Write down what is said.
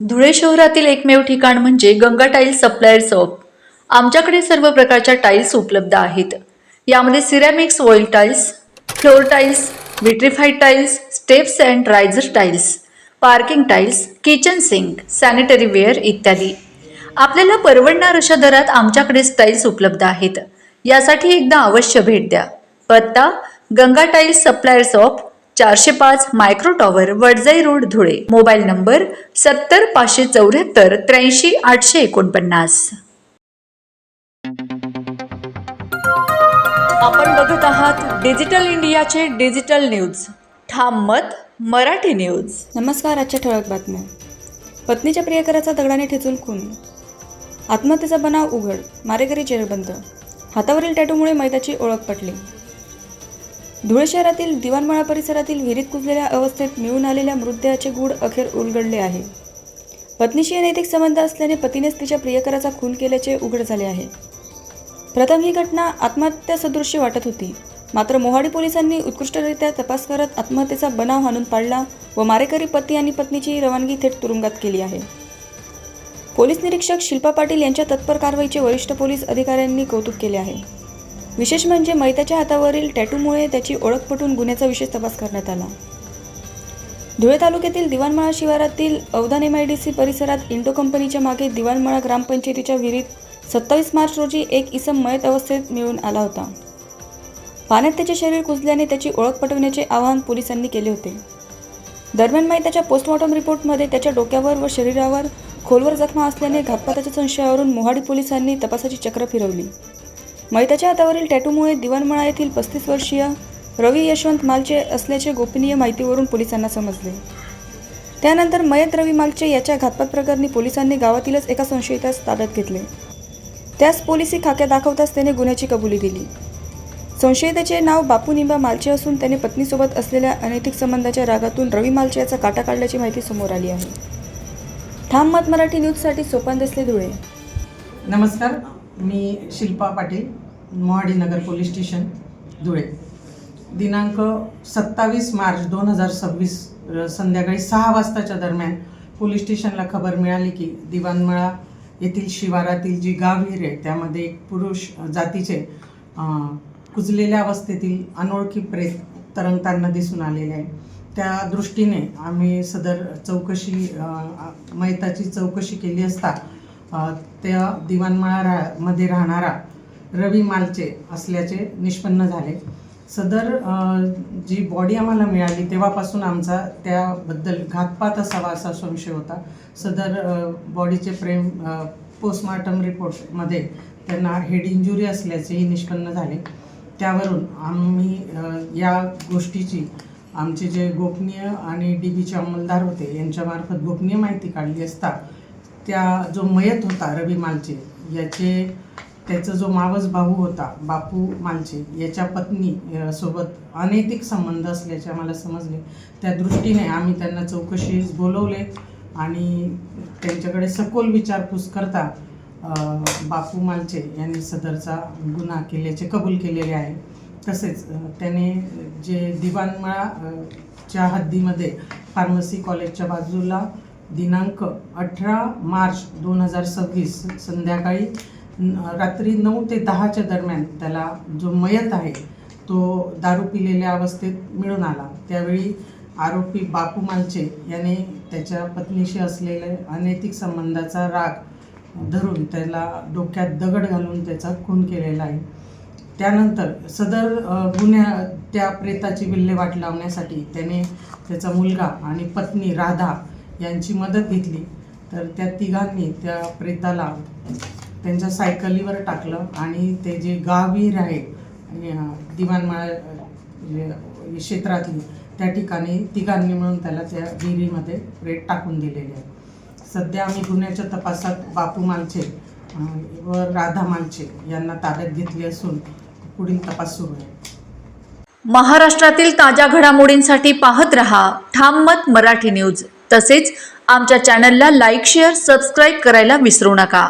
धुळे शहरातील एकमेव ठिकाण म्हणजे गंगा टाइल्स सप्लायर शॉप। आमच्याकडे सर्व प्रकारच्या टाइल्स उपलब्ध आहेत। यामध्ये ceramics, oil tiles, floor tiles, vitrified tiles, steps and riser tiles, parking tiles, kitchen sink, sanitary ware इत्यादी। आपल्याला परवडणार अशा दरात आमच्याकडे टाइल्स उपलब्ध आहेत। यासाठी एकदा अवश्य भेट द्या। पत्ता Ganga tiles supplier shop, 405 micro tower, Wadjai road, Dhule. Mobile number 70 574 83 849। आपण बघत आहात डिजिटल इंडियाचे डिजिटल न्यूज। ठाम मत मराठी न्यूज। नमस्कार। आजच्या ठळक बातम्या। पत्नीच्या प्रियकराचा दगडाने ठेचून खून, आत्महत्येचा बनाव उघड, मारेकरी जेरबंद, हातावरील टॅटूमुळे मैताची ओळख पटली। धुळे शहरातील दिवाणमाळा परिसरातील विहिरीत कुजलेल्या अवस्थेत मिळून आलेल्या मृतदेहाचे गूढ अखेर उलगडले आहे। पत्नीशी अनैतिक संबंध असल्याने पतीनेच तिच्या प्रियकराचा खून केल्याचे उघड झाले आहे। प्रथम ही घटना आत्महत्या सदृश्य वाटत होती, मात्र मोहाडी पोलिसांनी उत्कृष्टरित्या तपास करत आत्महत्येचा बनाव हाणून पाडला व मारेकरी पती आणि पत्नीची रवानगी थेट तुरुंगात केली आहे। पोलीस निरीक्षक शिल्पा पाटील यांच्या तत्पर कारवाईचे वरिष्ठ पोलीस अधिकाऱ्यांनी कौतुक केले आहे। विशेष म्हणजे मैताच्या हातावरील टॅटूमुळे त्याची ओळख पटून गुन्ह्याचा विशेष तपास करण्यात आला। धुळे तालुक्यातील दिवाणमाळा शिवारातील अवधान MIDC परिसरात इंडो कंपनीच्या मागे दिवाणमाळा ग्रामपंचायतीच्या विहिरीत 27 मार्च रोजी एक इसम मयत अवस्थेत मिळून आला होता। पाण्यात त्याचे शरीर कुजल्याने त्याची ओळख पटवण्याचे आवाहन पोलिसांनी केले होते। दरम्यान मैताच्या पोस्टमॉर्टम रिपोर्टमध्ये त्याच्या डोक्यावर व शरीरावर खोलवर जखमा असल्याने घातपाताच्या संशयावरून मोहाडी पोलिसांनी तपासाची चक्र फिरवली। मैताच्या हातावरील टॅटूमुळे दिवाणमाळा येथील 35 वर्षीय रवी यशवंत मालचे असल्याचे गोपनीय माहितीवरून पोलिसांना समजले। त्यानंतर मयत रवी मालचे याच्या घातपात प्रकरणी पोलिसांनी गावातीलच एका संशयितास ताब्यात घेतले। त्यास पोलिसी खाक्या दाखवताच त्याने गुन्ह्याची कबुली दिली। संशयिताचे नाव बापू निंबा मालचे असून त्याने पत्नीसोबत असलेल्या अनैतिक संबंधाच्या रागातून रवी मालचे याचा काटा काढल्याची माहिती समोर आली आहे। ठाम मत मराठी न्यूजसाठी सोपान देसले, धुळे। नमस्कार, मी शिल्पा पाटील, मोहाडी नगर पोलीस स्टेशन, धुळे। दिनांक 27 मार्च 2026 संध्याकाळी 6 वाजताच्या दरम्यान पोलीस स्टेशनला खबर मिळाली की दिवाणमाळा येथील शिवारातील जी गावविहीर आहे त्यामध्ये एक पुरुष जातीचे कुजलेल्या अवस्थेतील अनोळखी प्रेत तरंगताना दिसून आलेले आहे। त्या दृष्टीने आम्ही सदर मैताची चौकशी केली असता त्या दिवाणमाळामध्ये राहणारा रवी मालचे असल्याचे निष्पन्न झाले। सदर जी बॉडी आम्हाला मिळाली तेव्हापासून आमचा त्याबद्दल घातपात असावा असा संशय होता। सदर बॉडीचे पोस्टमॉर्टम रिपोर्टमध्ये त्यांना हेड इंजुरी असल्याचेही निष्पन्न झाले। त्यावरून आम्ही या गोष्टीची आमचे जे गोपनीय आणि DBचे अंमलदार होते यांच्यामार्फत गोपनीय माहिती काढली असता त्या जो मयत होता रवी मालचे त्याचा जो मावस भाऊ होता बापू मालचे याच्या पत्नी सोबत अनैतिक संबंध असल्याचे आम्हाला समजले। त्या दृष्टीने आम्ही त्यांना चौकशीस बोलवले आणि त्यांच्याकडे सखोल विचारपूस करता बापू मालचे यांनी सदरचा गुन्हा केल्याचे कबूल केलेले आहे। तसेच त्याने जे दिवाणमाळाच्या हद्दीमध्ये फार्मसी कॉलेजच्या बाजूला दिनांक 18 मार्च 2026 संध्याकाळी रात्री 9 ते 10च्या दरम्यान त्याला जो मयत आहे तो दारू पिलेल्या अवस्थेत मिळून आला। त्यावेळी आरोपी बापू मालचे याने त्याच्या पत्नीशी असलेल्या अनैतिक संबंधाचा राग धरून त्याला डोक्यात दगड घालून त्याचा खून केलेला आहे। त्यानंतर सदर त्या प्रेताची विल्हेवाट लावण्यासाठी त्याने त्याचा मुलगा आणि पत्नी राधा यांची मदत घेतली। तर त्या तिघांनी त्या प्रेताला त्यांच्या सायकलीवर टाकलं आणि ते जे गावविहीर आहे दिवाणमाळा क्षेत्रातली त्या ठिकाणी तिघांनी मिळून त्याला त्या विहिरीमध्ये प्रेत टाकून दिलेले आहे। सध्या आम्ही गुन्ह्याच्या तपासात बापू मालचे व राधा मालचे यांना ताब्यात घेतले असून पुढील तपास सुरू आहे। महाराष्ट्रातील ताज्या घडामोडींसाठी पाहत रहा ठाम मत मराठी न्यूज। तसेच आमच्या चॅनलला लाईक, शेअर, सबस्क्राईब करायला विसरू नका।